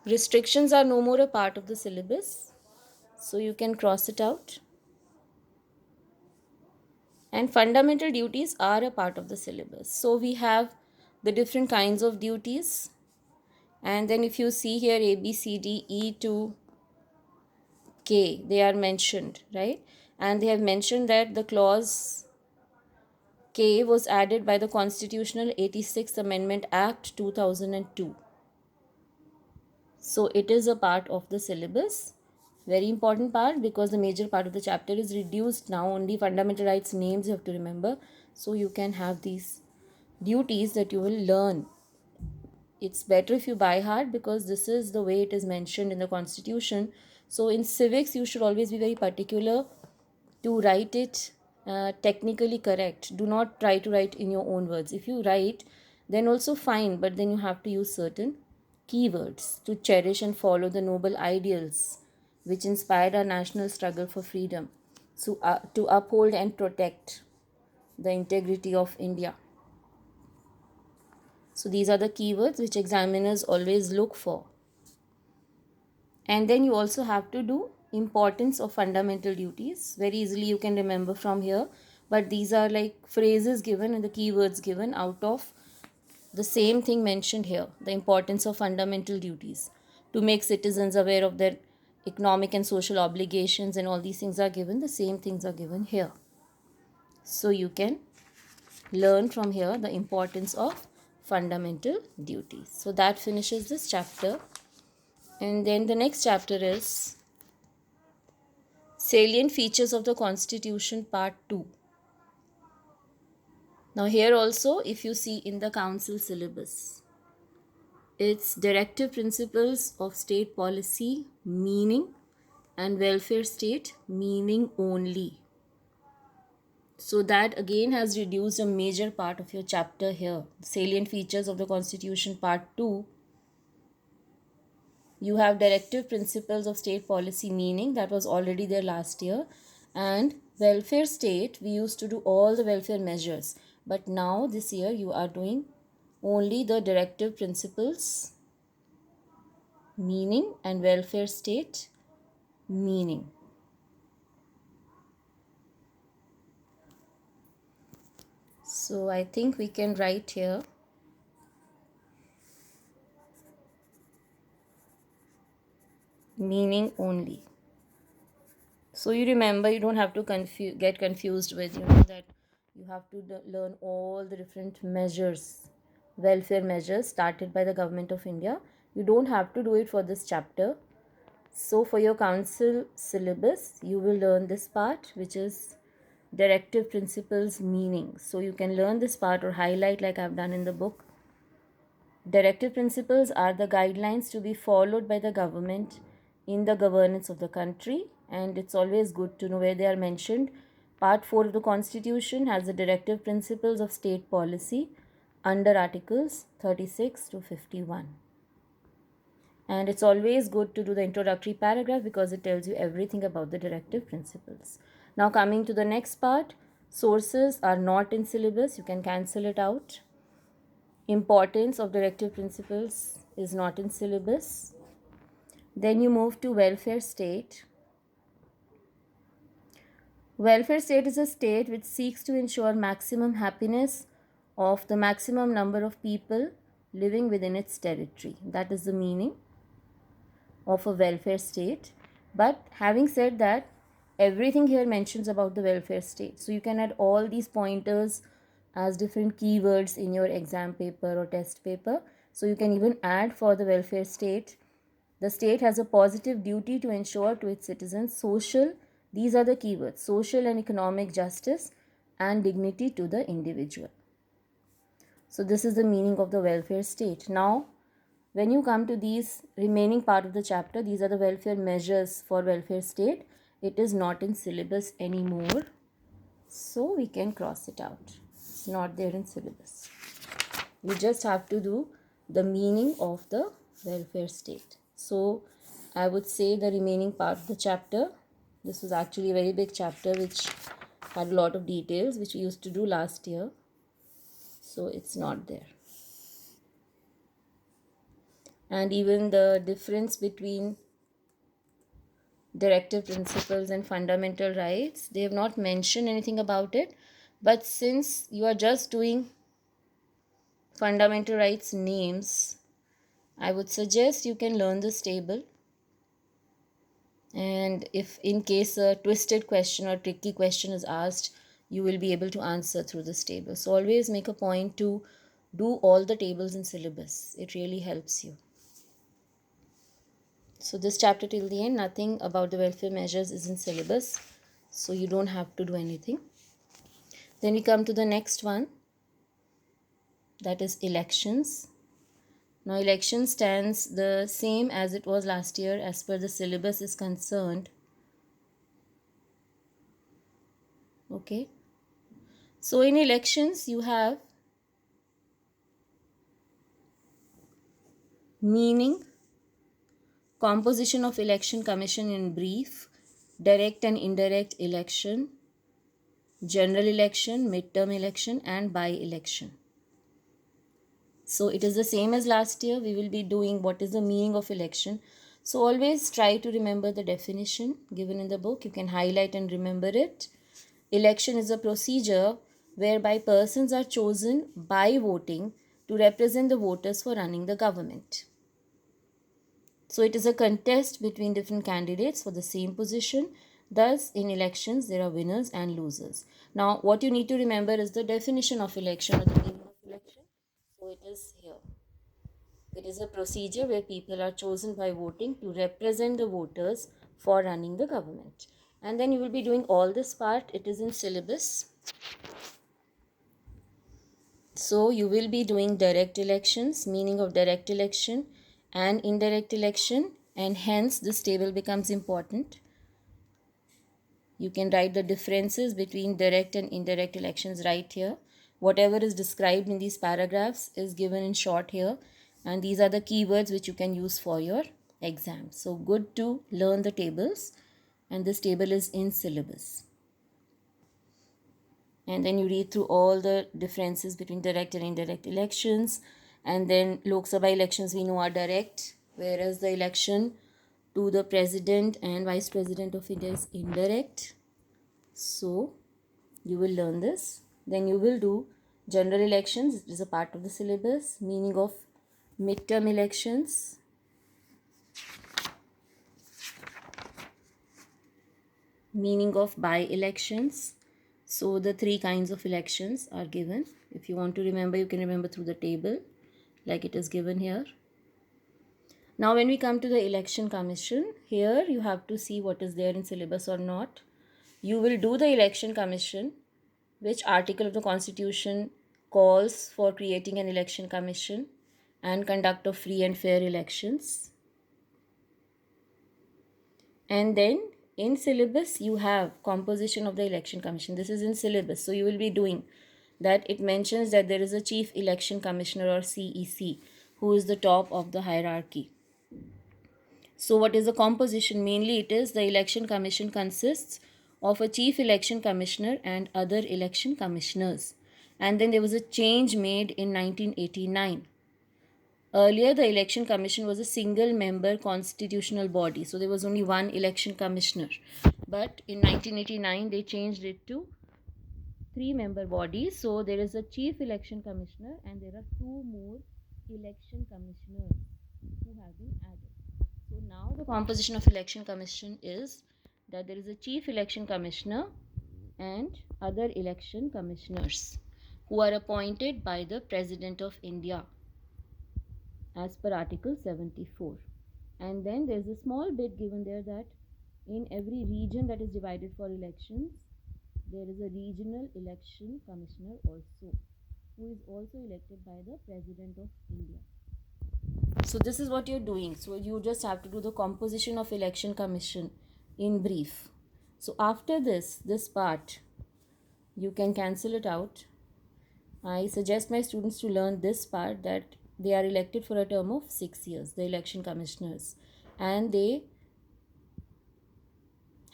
Restrictions are no more a part of the syllabus, so you can cross it out. And fundamental duties are a part of the syllabus. So we have the different kinds of duties. And then if you see here A, B, C, D, E to K, they are mentioned, right? And they have mentioned that the clause K was added by the Constitutional 86th Amendment Act 2002. So it is a part of the syllabus. Very important part, because the major part of the chapter is reduced now. Only fundamental rights names you have to remember. So you can have these duties that you will learn. It's better if you by heart, because this is the way it is mentioned in the Constitution. So in civics, you should always be very particular to write it technically correct. Do not try to write in your own words. If you write, then also fine, but then you have to use certain keywords to cherish and follow the noble ideals which inspired our national struggle for freedom. So, to uphold and protect the integrity of India. So, these are the keywords which examiners always look for. And then you also have to do importance of fundamental duties. Very easily you can remember from here, but these are like phrases given and the keywords given out of the same thing mentioned here, the importance of fundamental duties to make citizens aware of their economic and social obligations, and all these things are given, the same things are given here. So you can learn from here the importance of fundamental duties. So that finishes this chapter. And then the next chapter is Salient Features of the Constitution Part 2. Now here also, if you see in the council syllabus, it's Directive Principles of State Policy, meaning, and Welfare State, meaning only. So that again has reduced a major part of your chapter here. Salient Features of the Constitution Part 2. You have Directive Principles of State Policy, meaning, that was already there last year. And Welfare State, we used to do all the welfare measures. But now this year you are doing only the Directive Principles, meaning, and Welfare State, meaning. So I think we can write here meaning only. So you remember, you don't have to get confused with that you have to learn all the different measures, welfare measures started by the government of India. You don't have to do it for this chapter. So for your council syllabus, you will learn this part, which is Directive Principles, meaning. So you can learn this part or highlight like I've done in the book. Directive principles are the guidelines to be followed by the government in the governance of the country, and it's always good to know where they are mentioned. Part 4 of the Constitution has the directive principles of state policy under Articles 36 to 51. And it's always good to do the introductory paragraph because it tells you everything about the directive principles. Now coming to the next part, sources are not in syllabus, you can cancel it out. Importance of directive principles is not in syllabus. Then you move to welfare state. Welfare state is a state which seeks to ensure maximum happiness of the maximum number of people living within its territory. That is the meaning of a welfare state. But having said that, everything here mentions about the welfare state. So you can add all these pointers as different keywords in your exam paper or test paper. So you can even add for the welfare state. The state has a positive duty to ensure to its citizens social, these are the keywords, social and economic justice and dignity to the individual. So this is the meaning of the welfare state. Now, when you come to these remaining part of the chapter, these are the welfare measures for welfare state. It is not in syllabus anymore. So we can cross it out. It's not there in syllabus. We just have to do the meaning of the welfare state. So I would say the remaining part of the chapter, this was actually a very big chapter which had a lot of details which we used to do last year. So it's not there. and even the difference between directive principles and fundamental rights, they have not mentioned anything about it. But since you are just doing fundamental rights names, I would suggest you can learn this table. And if in case a twisted question or tricky question is asked, you will be able to answer through this table. So always make a point to do all the tables in syllabus. It really helps you. So this chapter till the end, nothing about the welfare measures is in syllabus, so you don't have to do anything. Then we come to the next one, that is elections. Now election stands the same as it was last year as per the syllabus is concerned. Okay, so in elections you have meaning, composition of election commission in brief, direct and indirect election, general election, midterm election, and by-election. So it is the same as last year. We will be doing what is the meaning of election. So always try to remember the definition given in the book. You can highlight and remember it. Election is a procedure whereby persons are chosen by voting to represent the voters for running the government. So it is a contest between different candidates for the same position. Thus, in elections, there are winners and losers. Now, what you need to remember is the definition of election or the meaning of election. So it is here. It is a procedure where people are chosen by voting to represent the voters for running the government. And then you will be doing all this part. It is in syllabus. So you will be doing direct elections, meaning of direct election and indirect election, and hence this table becomes important. You can write the differences between direct and indirect elections right here. Whatever is described in these paragraphs is given in short here, and these are the keywords which you can use for your exam. So good to learn the tables, and this table is in syllabus. And then you read through all the differences between direct and indirect elections. And then Lok Sabha elections we know are direct, whereas the election to the president and vice president of India is indirect. So you will learn this. Then you will do general elections. It is a part of the syllabus. Meaning of midterm elections, meaning of by-elections. So the three kinds of elections are given. If you want to remember, you can remember through the table like it is given here. Now when we come to the election commission, here you have to see what is there in syllabus or not. You will do the election commission, which article of the constitution calls for creating an election commission and conduct of free and fair elections. And then in syllabus you have composition of the election commission. This is in syllabus, so you will be doing that. It mentions that there is a chief election commissioner or CEC who is the top of the hierarchy. So what is the composition? Mainly it is the election commission consists of a chief election commissioner and other election commissioners. And then there was a change made in 1989. Earlier, the election commission was a single member constitutional body. So there was only one election commissioner. But in 1989, they changed it to 3-member body. So there is a chief election commissioner and there are 2 more election commissioners who have been added. So now the composition of election commission is that there is a chief election commissioner and other election commissioners who are appointed by the President of India as per Article 74. And then there is a small bit given there that in every region that is divided for elections, there is a regional election commissioner also, who is also elected by the President of India. So this is what you're doing. So you just have to do the composition of election commission in brief. So after this part, you can cancel it out. I suggest my students to learn this part, that they are elected for a term of 6 years, the election commissioners, and they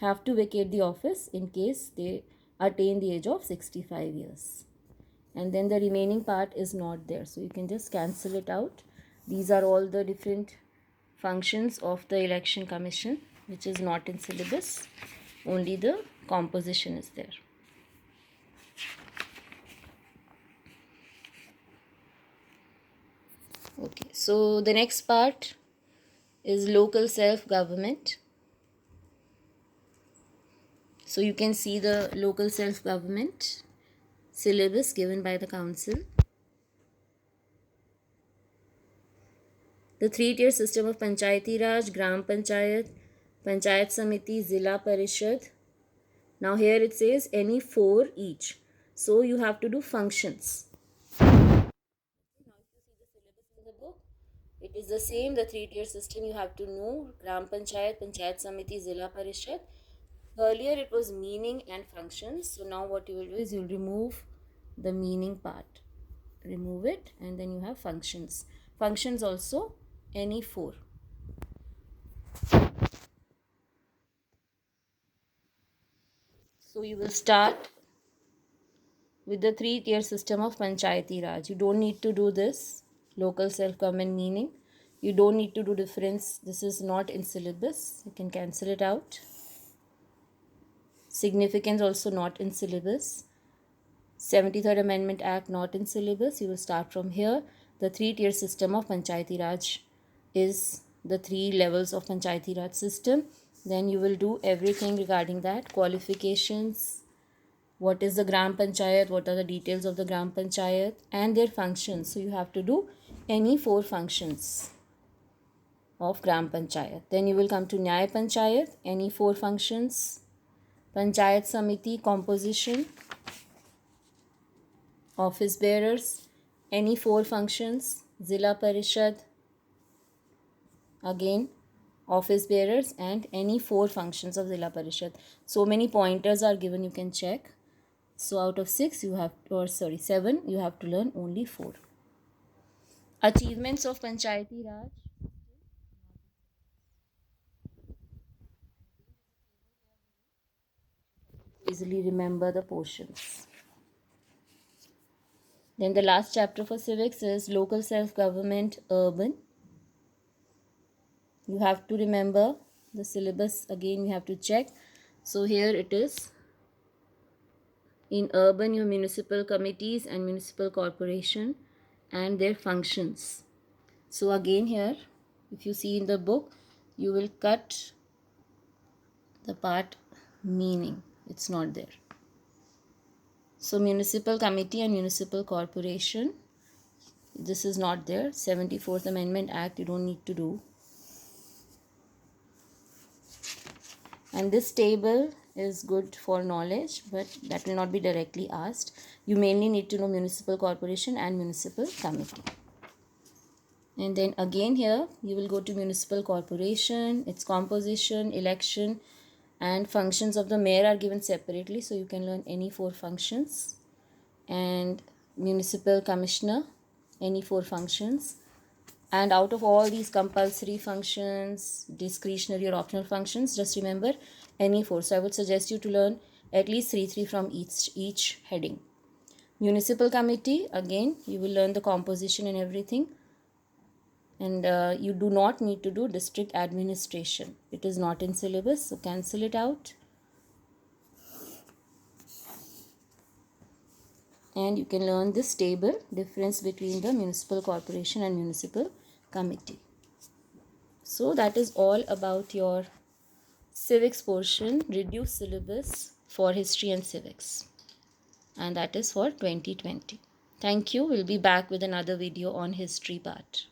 have to vacate the office in case they attain the age of 65 years. And then the remaining part is not there, so you can just cancel it out. These are all the different functions of the election commission, which is not in syllabus. Only the composition is there. Okay, so the next part is local self-government. So you can see the local self-government syllabus given by the council. The three-tier system of Panchayati Raj, Gram Panchayat, Panchayat Samiti, Zilla Parishad. Now here it says any 4 each. So you have to do functions. It is the same, the three-tier system you have to know. Gram Panchayat, Panchayat Samiti, Zilla Parishad. Earlier it was meaning and functions. So now what you will do is you will remove the meaning part. Remove it and then you have functions. Functions also any 4. So you will start with the three-tier system of Panchayati Raj. You don't need to do this. Local self-government meaning. You don't need to do difference. This is not in syllabus. You can cancel it out. Significance also not in syllabus. 73rd Amendment Act not in syllabus. You will start from here. The three-tier system of Panchayati Raj is the 3 levels of Panchayati Raj system. Then you will do everything regarding that. Qualifications, what is the Gram Panchayat, what are the details of the Gram Panchayat and their functions. So you have to do any 4 functions of Gram Panchayat. Then you will come to Nyay Panchayat, any 4 functions. Panchayat Samiti composition, office bearers, any 4 functions. Zilla Parishad, again office bearers and any 4 functions of Zilla Parishad. So many pointers are given, you can check. So out of 6 you have, or sorry 7, you have to learn only 4. Achievements of Panchayati Raj. Easily remember the portions. Then the last chapter for civics is local self-government urban. You have to remember the syllabus again, you have to check. So here it is. In urban, your municipal committees and municipal corporation and their functions. So again here, if you see in the book, you will cut the part meaning. It's not there. So municipal committee and municipal corporation, this is not there. 74th Amendment Act, you don't need to do. And this table is good for knowledge, but that will not be directly asked. You mainly need to know municipal corporation and municipal committee. And then again here, you will go to municipal corporation, its composition, election, and functions of the mayor are given separately. So you can learn any 4 functions. And municipal commissioner, any 4 functions. And out of all these compulsory functions, discretionary or optional functions, just remember any 4. So I would suggest you to learn at least 3 from each heading. Municipal committee, again, you will learn the composition and everything. And you do not need to do district administration. It is not in syllabus, so cancel it out. And you can learn this table, difference between the municipal corporation and municipal committee. So that is all about your civics portion, reduced syllabus for history and civics. And that is for 2020. Thank you. We'll be back with another video on history part.